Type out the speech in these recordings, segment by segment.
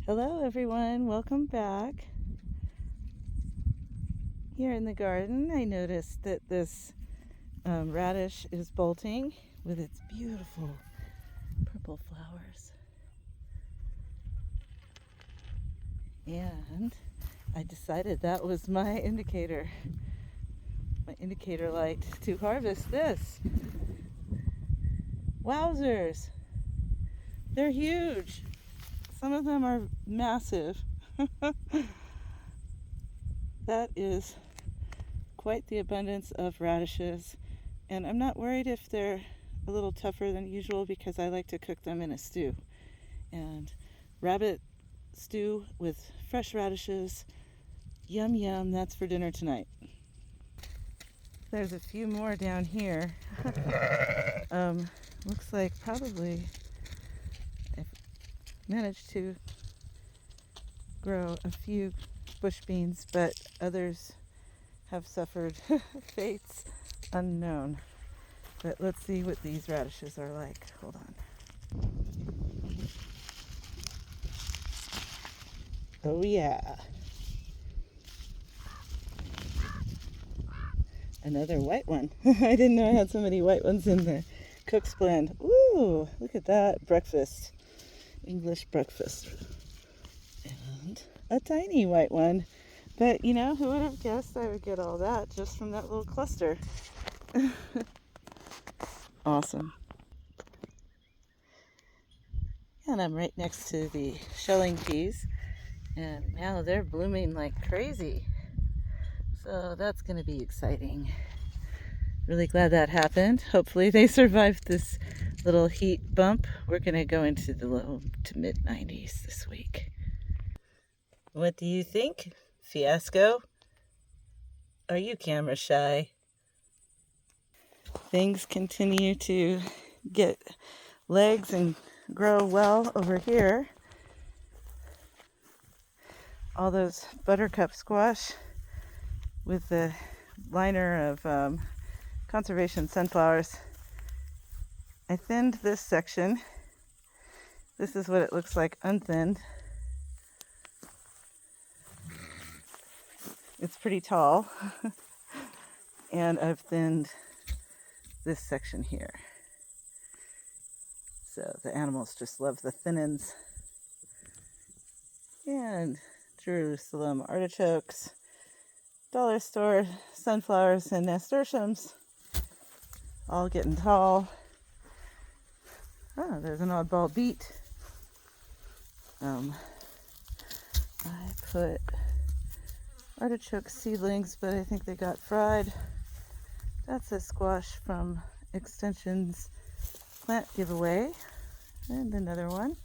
Hello everyone, welcome back. Here in the garden I noticed that this radish is bolting with its beautiful purple flowers. And I decided that was my indicator light to harvest this. Wowzers! They're huge! Some of them are massive. That is quite the abundance of radishes, and I'm not worried if they're a little tougher than usual because I like to cook them in a stew. And rabbit stew with fresh radishes, yum yum, that's for dinner tonight. There's a few more down here. Looks like probably I've managed to grow a few bush beans, but others have suffered fates unknown. But let's see what these radishes are like. Hold on. Oh yeah. Another white one. I didn't know I had so many white ones in the cook's blend. Ooh, look at that. Breakfast. English breakfast. And a tiny white one. But you know, who would have guessed I would get all that just from that little cluster? Awesome. And I'm right next to the shelling peas. And now they're blooming like crazy. So that's going to be exciting. Really glad that happened. Hopefully they survived this little heat bump. We're going to go into the low to mid 90s this week. What do you think? Fiasco? Are you camera shy? Things continue to get legs and grow well over here. All those buttercup squash with the liner of conservation sunflowers. I thinned this section. This is what it looks like unthinned. It's pretty tall. And I've thinned this section here. So the animals just love the thin ends. And Jerusalem artichokes, dollar store sunflowers and nasturtiums, all getting tall. Oh, there's an oddball beet. I put artichoke seedlings, but I think they got fried. That's a squash from Extension's plant giveaway. And another one.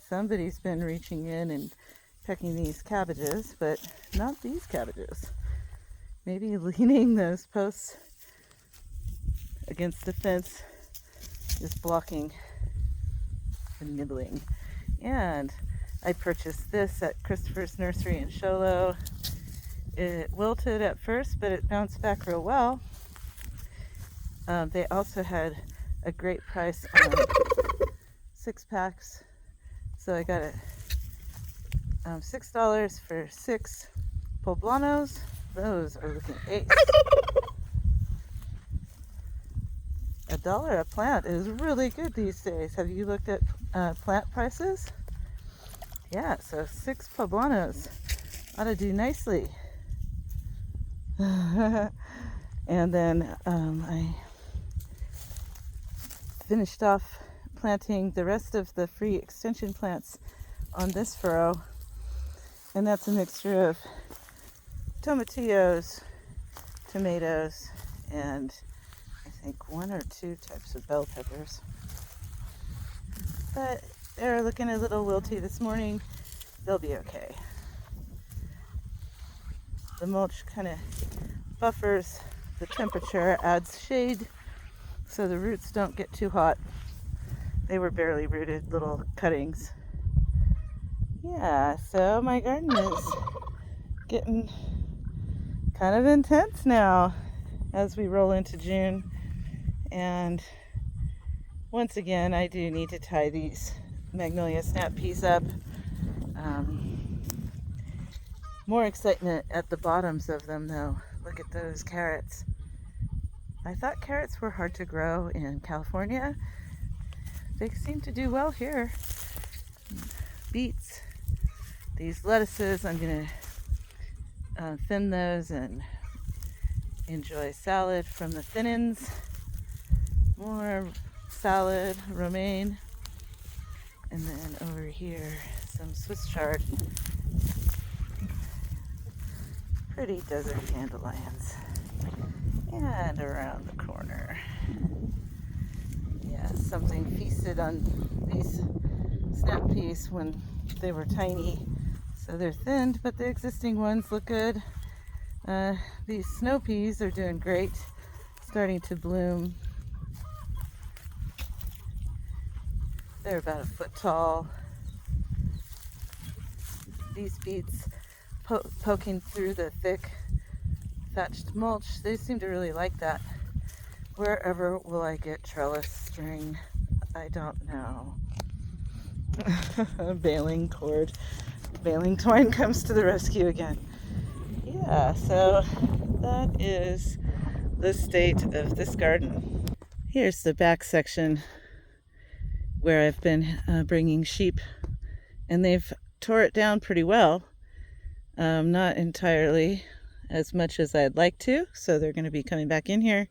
Somebody's been reaching in and pecking these cabbages, but not these cabbages. Maybe leaning those posts against the fence is blocking the nibbling. And I purchased this at Christopher's Nursery in Show Low. It wilted at first, but it bounced back real well. They also had a great price on 6 packs. So I got it $6 for 6 poblanos. Those are looking ace. $1 a plant is really good these days. Have you looked at plant prices? Yeah, so 6 poblanos ought to do nicely. And then I finished off planting the rest of the free extension plants on this furrow, and that's a mixture of tomatillos, tomatoes, and I think 1 or 2 types of bell peppers. But they're looking a little wilty this morning. They'll be okay. The mulch kind of buffers the temperature, adds shade so the roots don't get too hot. They were barely rooted little cuttings. Yeah, so my garden is getting kind of intense now as we roll into June. And once again, I do need to tie these magnolia snap peas up. Um, More excitement at the bottoms of them though. Look at those carrots. I thought carrots were hard to grow in California. They seem to do well here. Beets. These lettuces, I'm gonna thin those and enjoy salad from the thin-ins. More salad, romaine. And then over here, some Swiss chard. Pretty desert dandelions. And around the corner. Yeah, something feasted on these snap peas when they were tiny. So they're thinned, but the existing ones look good. These snow peas are doing great, starting to bloom. They're about a foot tall. These beets poking through the thick thatched mulch, they seem to really like that. Wherever will I get trellis string? I don't know. Baling cord. Baling twine comes to the rescue again. Yeah, so that is the state of this garden. Here's the back section where I've been bringing sheep, and they've tore it down pretty well. Not entirely as much as I'd like to, so they're going to be coming back in here.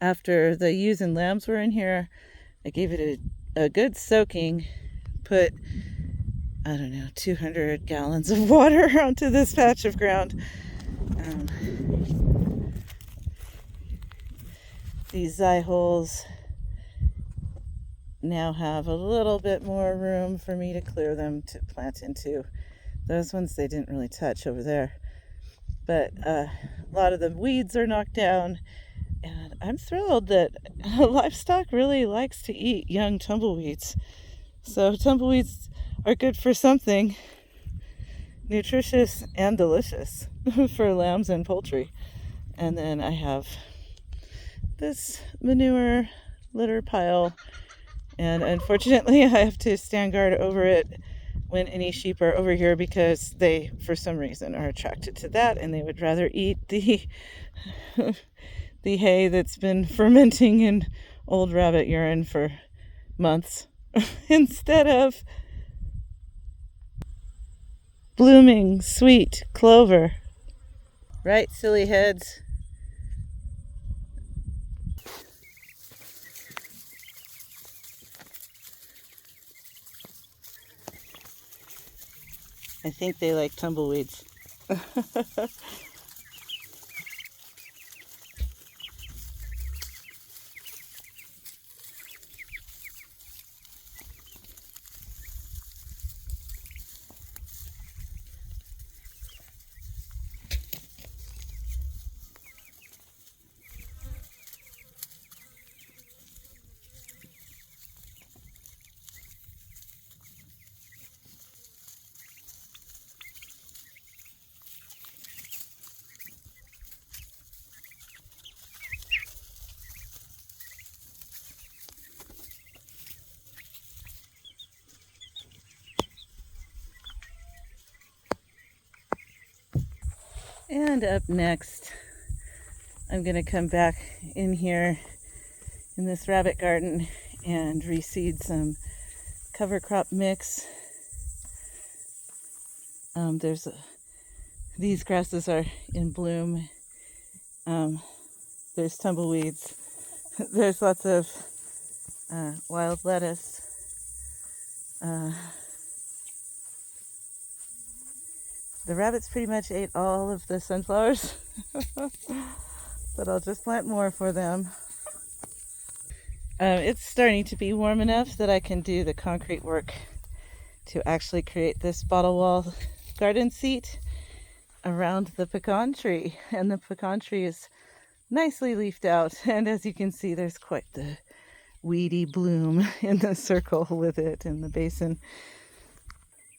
After the ewes and lambs were in here, I gave it a good soaking, put, I don't know, 200 gallons of water onto this patch of ground. These eye holes now have a little bit more room for me to clear them to plant into. Those ones they didn't really touch over there. But a lot of the weeds are knocked down, and I'm thrilled that livestock really likes to eat young tumbleweeds. So tumbleweeds are good for something nutritious and delicious for lambs and poultry. And then I have this manure litter pile, and unfortunately I have to stand guard over it when any sheep are over here, because they, for some reason, are attracted to that, and they would rather eat the the hay that's been fermenting in old rabbit urine for months instead of blooming sweet clover. Right, silly heads? I think they like tumbleweeds. And up next, I'm going to come back in here in this rabbit garden and reseed some cover crop mix. These grasses are in bloom. There's tumbleweeds. There's lots of wild lettuce. The rabbits pretty much ate all of the sunflowers, but I'll just plant more for them. It's starting to be warm enough that I can do the concrete work to actually create this bottle wall garden seat around the pecan tree. And the pecan tree is nicely leafed out, and as you can see, there's quite the weedy bloom in the circle with it in the basin.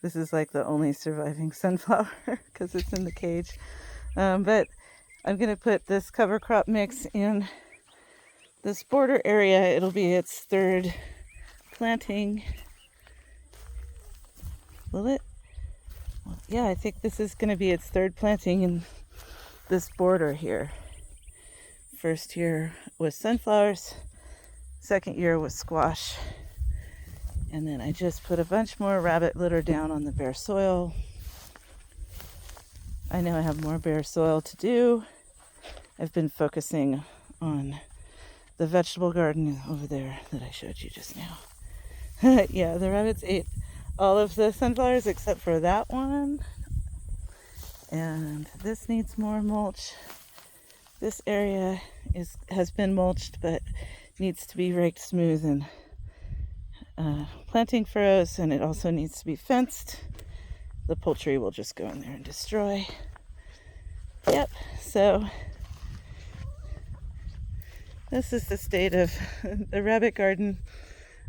This is like the only surviving sunflower because it's in the cage. But I'm going to put this cover crop mix in this border area. It'll be its third planting. Will it? Yeah, I think this is going to be its third planting in this border here. First year was sunflowers, second year was squash. And then I just put a bunch more rabbit litter down on the bare soil. I know I have more bare soil to do. I've been focusing on the vegetable garden over there that I showed you just now. Yeah, the rabbits ate all of the sunflowers except for that one. And this needs more mulch. This area has been mulched but needs to be raked smooth and planting furrows, and it also needs to be fenced. The poultry will just go in there and destroy. Yep, so this is the state of the rabbit garden.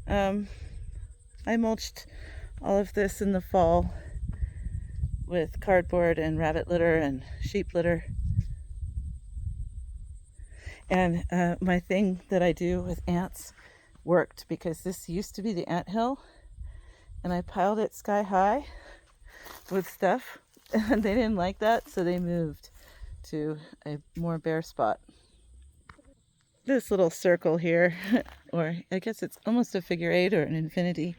I mulched all of this in the fall with cardboard and rabbit litter and sheep litter. And my thing that I do with ants worked, because this used to be the ant hill and I piled it sky high with stuff, and they didn't like that, so they moved to a more bare spot. This little circle here, or I guess it's almost a figure eight or an infinity,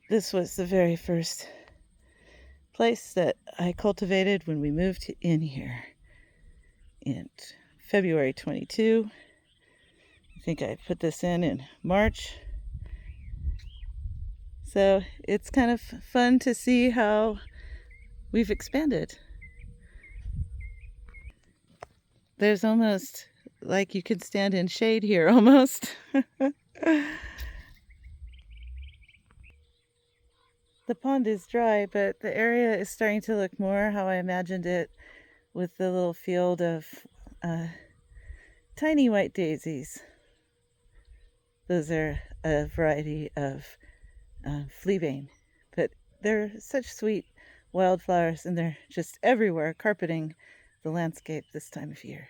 this was the very first place that I cultivated when we moved in here in February 22. I think I put this in March. So it's kind of fun to see how we've expanded. There's almost like you could stand in shade here almost. The pond is dry, but the area is starting to look more how I imagined it, with the little field of tiny white daisies. Those are a variety of fleabane, but they're such sweet wildflowers, and they're just everywhere, carpeting the landscape this time of year.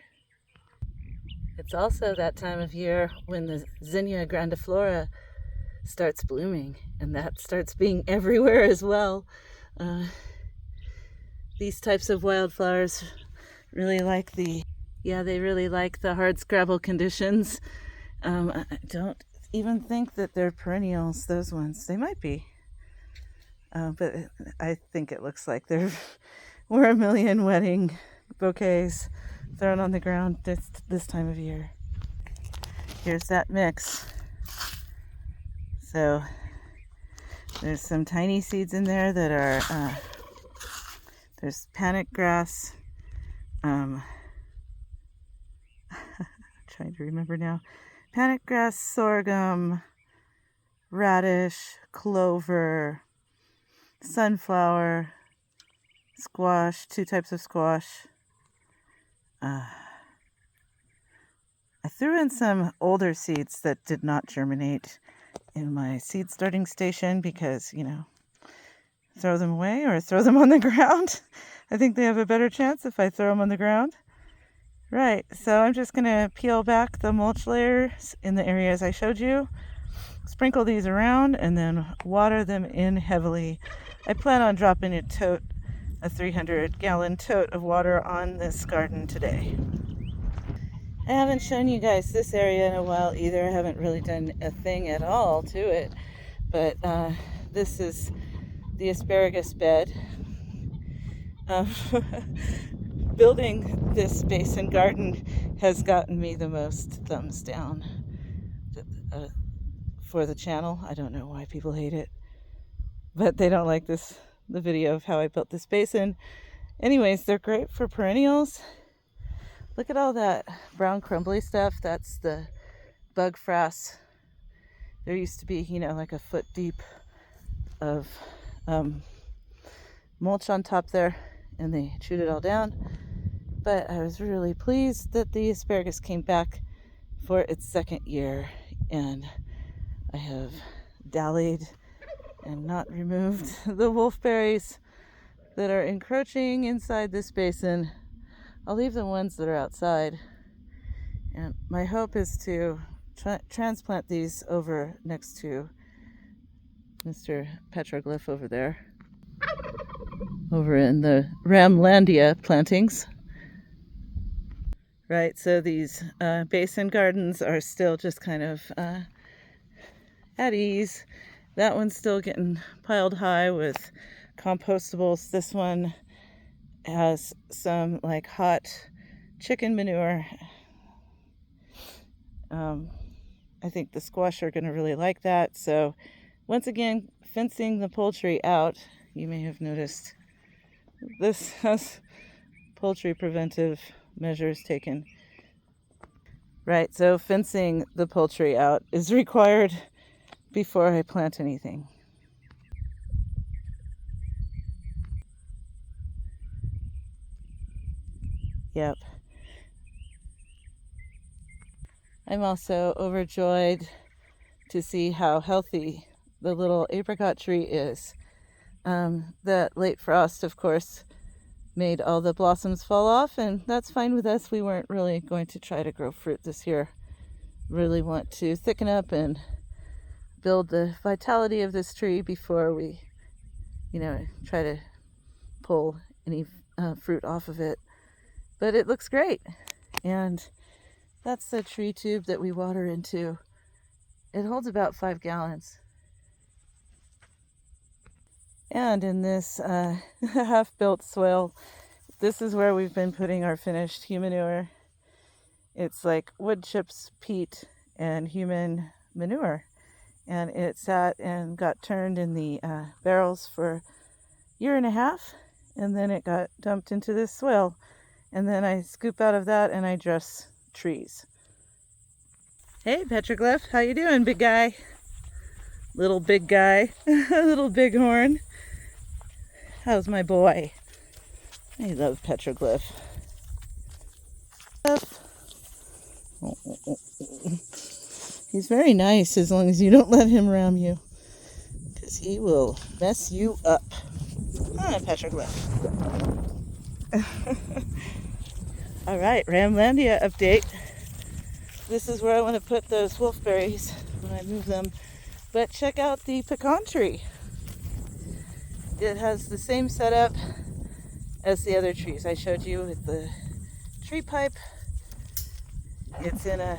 It's also that time of year when the Zinnia grandiflora starts blooming, and that starts being everywhere as well. These types of wildflowers really like they really like the hard scrabble conditions. I don't even think that they're perennials, those ones. They might be. But I think it looks like there were a million wedding bouquets thrown on the ground this time of year. Here's that mix. So there's some tiny seeds in there that are, there's panic grass. Trying to remember now. Panic grass, sorghum, radish, clover, sunflower, squash, 2 types of squash. I threw in some older seeds that did not germinate in my seed starting station because, throw them away or throw them on the ground. I think they have a better chance if I throw them on the ground. Right, so I'm just going to peel back the mulch layers in the areas I showed you, sprinkle these around, and then water them in heavily. I plan on dropping a 300-gallon tote of water on this garden today. I haven't shown you guys this area in a while either. I haven't really done a thing at all to it, but this is the asparagus bed. Building this basin garden has gotten me the most thumbs down for the channel. I don't know why people hate it, but they don't like the video of how I built this basin. Anyways, they're great for perennials. Look at all that brown crumbly stuff. That's the bug frass. There used to be, like a foot deep of mulch on top there, and they chewed it all down. But I was really pleased that the asparagus came back for its second year, and I have dallied and not removed the wolfberries that are encroaching inside this basin. I'll leave the ones that are outside, and my hope is to transplant these over next to Mr. Petroglyph over there, over in the Ramlandia plantings. Right, so these basin gardens are still just kind of at ease. That one's still getting piled high with compostables. This one has some like hot chicken manure. I think the squash are going to really like that. So once again, fencing the poultry out. You may have noticed this has poultry preventive measures taken. Right, so fencing the poultry out is required before I plant anything. Yep. I'm also overjoyed to see how healthy the little apricot tree is. That late frost, of course, made all the blossoms fall off, and that's fine with us. We weren't really going to try to grow fruit this year. Really want to thicken up and build the vitality of this tree before we, try to pull any fruit off of it. But it looks great. And that's the tree tube that we water into. It holds about 5 gallons. And in this half-built swale, this is where we've been putting our finished human manure. It's like wood chips, peat, and human manure. And it sat and got turned in the barrels for a year and a half, and then it got dumped into this swale. And then I scoop out of that and I dress trees. Hey, Petroglyph, how you doing, big guy? Little big guy, little bighorn. How's my boy? I love Petroglyph. He's very nice as long as you don't let him ram you, because he will mess you up. Hi, Petroglyph. All right, Ramlandia update. This is where I want to put those wolfberries when I move them. But check out the pecan tree. It has the same setup as the other trees I showed you with the tree pipe. It's in a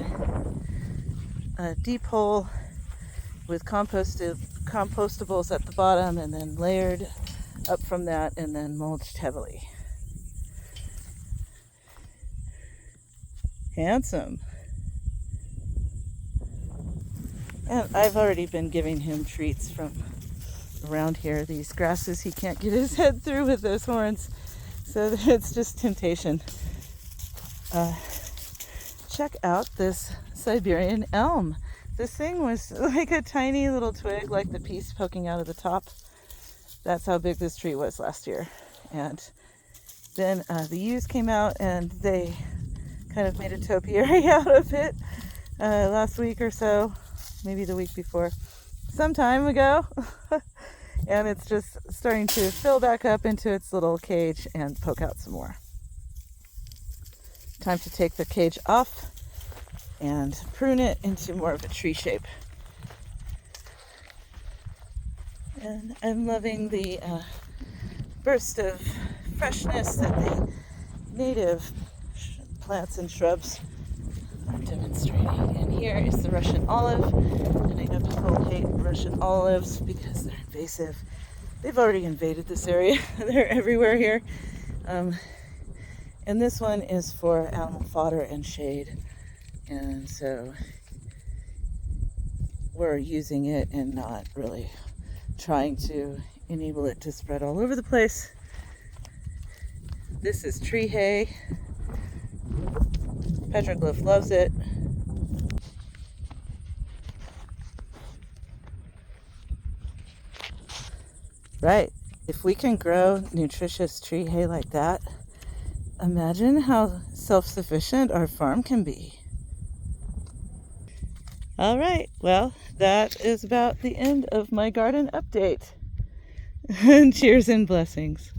deep hole with compostables at the bottom, and then layered up from that, and then mulched heavily. Handsome. And I've already been giving him treats from around here. These grasses he can't get his head through with those horns. So it's just temptation. Check out this Siberian elm. This thing was like a tiny little twig, like the piece poking out of the top. That's how big this tree was last year. And then the ewes came out and they kind of made a topiary out of it last week or so, maybe the week before, some time ago. And it's just starting to fill back up into its little cage and poke out some more. Time to take the cage off and prune it into more of a tree shape. And I'm loving the burst of freshness that the native plants and shrubs are demonstrating. And here is the Russian olive. And I know people hate Russian olives because they're invasive. They've already invaded this area. They're everywhere here. And this one is for animal fodder and shade. And so we're using it and not really trying to enable it to spread all over the place. This is tree hay. Petroglyph loves it. Right. If we can grow nutritious tree hay like that, imagine how self-sufficient our farm can be. All right. Well, that is about the end of my garden update. And cheers and blessings.